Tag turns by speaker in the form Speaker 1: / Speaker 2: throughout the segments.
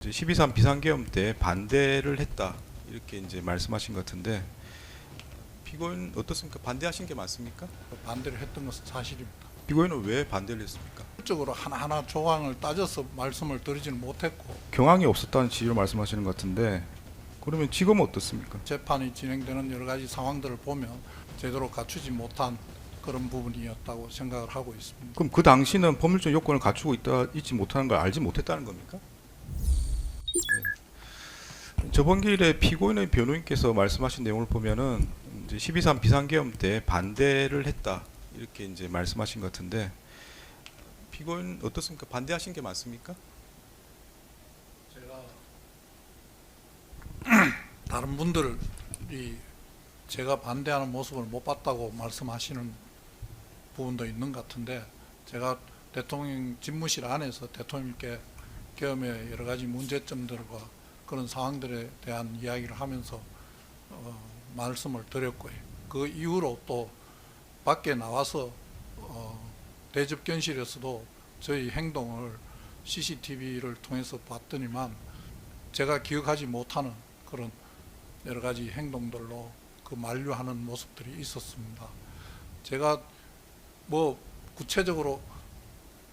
Speaker 1: 이제 12.3 비상계엄 때 반대를 했다 이렇게 이제 말씀하신 것 같은데 피고인 어떻습니까? 반대하신 게 맞습니까?
Speaker 2: 반대를 했던 것은 사실입니다.
Speaker 1: 피고인은 왜 반대를 했습니까?
Speaker 2: 실적으로 하나하나 조항을 따져서 말씀을 드리지는 못했고
Speaker 1: 경황이 없었다는 취지로 말씀하시는 것 같은데 그러면 지금은 어떻습니까?
Speaker 2: 재판이 진행되는 여러 가지 상황들을 보면 제대로 갖추지 못한 그런 부분이었다고 생각을 하고 있습니다.
Speaker 1: 그럼 그 당시는 법률적 요건을 갖추고 있지 못하는 걸 알지 못했다는 겁니까? 네. 저번 기일에 피고인의 변호인께서 말씀하신 내용을 보면은 이제 12.3 비상계엄 때 반대를 했다 이렇게 이제 말씀하신 것 같은데 피고인 어떻습니까? 반대하신 게 맞습니까?
Speaker 2: 제가 다른 분들이 제가 반대하는 모습을 못 봤다고 말씀하시는 부분도 있는 것 같은데, 제가 대통령 집무실 안에서 대통령께 계엄의 여러 가지 문제점들과 그런 상황들에 대한 이야기를 하면서 말씀을 드렸고요. 그 이후로 또 밖에 나와서 대접견실에서도 저희 행동을 CCTV를 통해서 봤더니만 제가 기억하지 못하는 그런 여러 가지 행동들로 그 만류하는 모습들이 있었습니다. 제가 뭐 구체적으로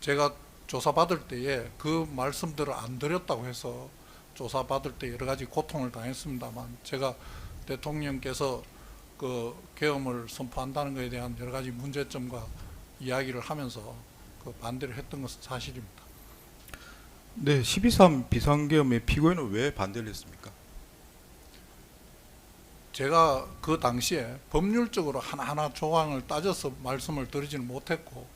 Speaker 2: 제가 조사받을 때에 그 말씀들을 안 드렸다고 해서 조사받을 때 여러 가지 고통을 당했습니다만, 제가 대통령께서 그 계엄을 선포한다는 것에 대한 여러 가지 문제점과 이야기를 하면서 그 반대를 했던 것은 사실입니다.
Speaker 1: 네, 12.3 비상계엄의 피고인은 왜 반대를 했습니까?
Speaker 2: 제가 그 당시에 법률적으로 하나하나 조항을 따져서 말씀을 드리지는 못했고,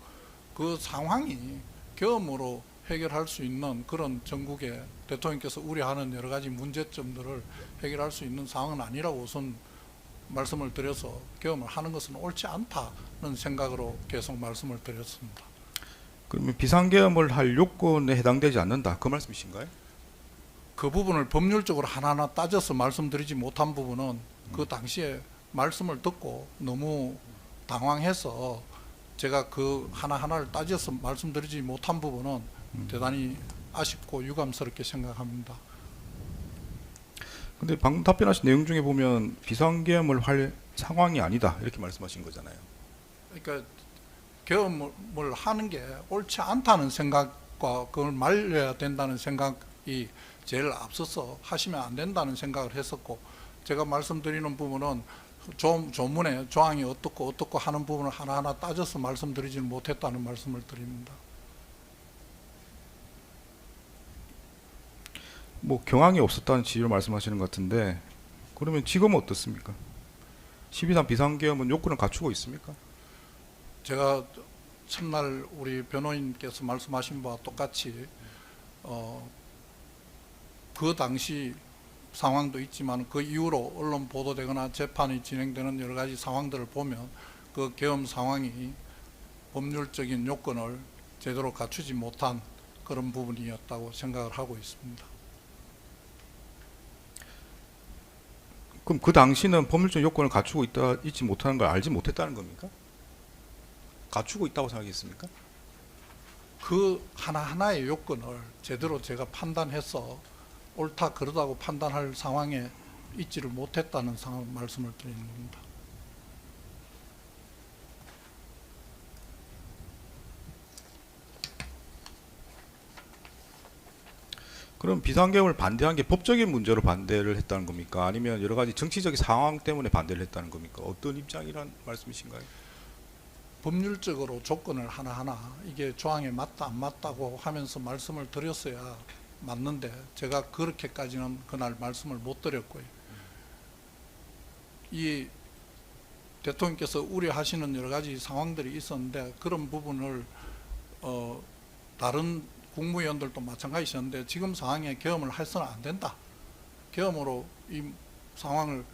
Speaker 2: 그 상황이 계엄으로 해결할 수 있는 그런 전국에 대통령께서 우려하는 여러 가지 문제점들을 해결할 수 있는 상황은 아니라고 우선 말씀을 드려서 계엄을 하는 것은 옳지 않다는 생각으로 계속 말씀을 드렸습니다.
Speaker 1: 그러면 비상계엄을 할 요건에 해당되지 않는다 그 말씀이신가요?
Speaker 2: 그 부분을 법률적으로 하나하나 따져서 말씀드리지 못한 부분은 그 당시에 말씀을 듣고 너무 당황해서 제가 그 하나하나를 따져서 말씀드리지 못한 부분은 대단히 아쉽고 유감스럽게 생각합니다.
Speaker 1: 근데 방금 답변하신 내용 중에 보면 비상계엄을 할 상황이 아니다 이렇게 말씀하신 거잖아요.
Speaker 2: 그러니까 계엄을 하는 게 옳지 않다는 생각과 그걸 말려야 된다는 생각이 제일 앞서서 하시면 안 된다는 생각을 했었고, 제가 말씀드리는 부분은 조문에 조항이 어떻고 하는 부분을 하나하나 따져서 말씀드리지는 못했다는 말씀을 드립니다.
Speaker 1: 뭐 경황이 없었다는 취지로 말씀하시는 것 같은데 그러면 지금은 어떻습니까? 12.3 비상계엄은 요건을 갖추고 있습니까?
Speaker 2: 제가 첫날 우리 변호인께서 말씀하신 바와 똑같이 그 당시 상황도 있지만 그 이후로 언론 보도되거나 재판이 진행되는 여러 가지 상황들을 보면 그 계엄 상황이 법률적인 요건을 제대로 갖추지 못한 그런 부분이었다고 생각을 하고 있습니다.
Speaker 1: 그럼 그 당시는 법률적 요건을 갖추고 있지 못하는 걸 알지 못했다는 겁니까? 갖추고 있다고 생각했습니까?
Speaker 2: 그 하나하나의 요건을 제대로 제가 판단해서 옳다 그러다고 판단할 상황에 있지를 못했다는 상황 말씀을 드리는 겁니다.
Speaker 1: 그럼 비상계엄을 반대한 게 법적인 문제로 반대를 했다는 겁니까? 아니면 여러 가지 정치적인 상황 때문에 반대를 했다는 겁니까? 어떤 입장이란 말씀이신가요?
Speaker 2: 법률적으로 조건을 하나하나 이게 조항에 맞다 안 맞다고 하면서 말씀을 드렸어야 맞는데, 제가 그렇게까지는 그날 말씀을 못 드렸고요. 이 대통령께서 우려하시는 여러 가지 상황들이 있었는데 그런 부분을 다른 국무위원들도 마찬가지였는데 지금 상황에 계엄을 해서는 안 된다, 계엄으로 이 상황을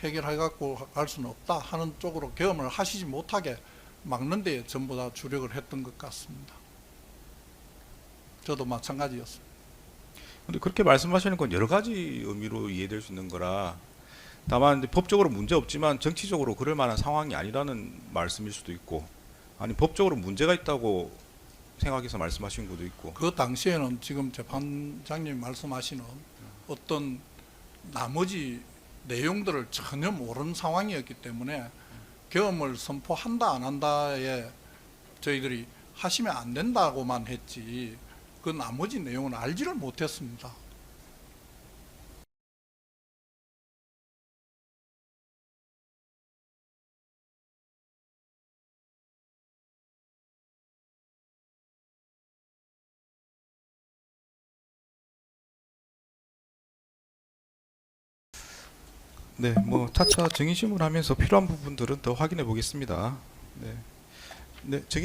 Speaker 2: 해결해 갖고 갈 수는 없다 하는 쪽으로 계엄을 하시지 못하게 막는 데에 전부 다 주력을 했던 것 같습니다. 저도 마찬가지였습니다.
Speaker 1: 근데 그렇게 말씀하시는 건 여러 가지 의미로 이해될 수 있는 거라 다만 법적으로 문제 없지만 정치적으로 그럴 만한 상황이 아니라는 말씀일 수도 있고, 아니 법적으로 문제가 있다고 생각해서 말씀하신 것도 있고.
Speaker 2: 그 당시에는 지금 재판장님 말씀하시는 어떤 나머지 내용들을 전혀 모르는 상황이었기 때문에 계엄을 선포한다 안 한다에 저희들이 하시면 안 된다고만 했지 그 나머지 내용은 알지를 못했습니다.
Speaker 1: 네, 뭐 차차 증인 신문하면서 필요한 부분들은 더 확인해 보겠습니다. 네, 네, 증인.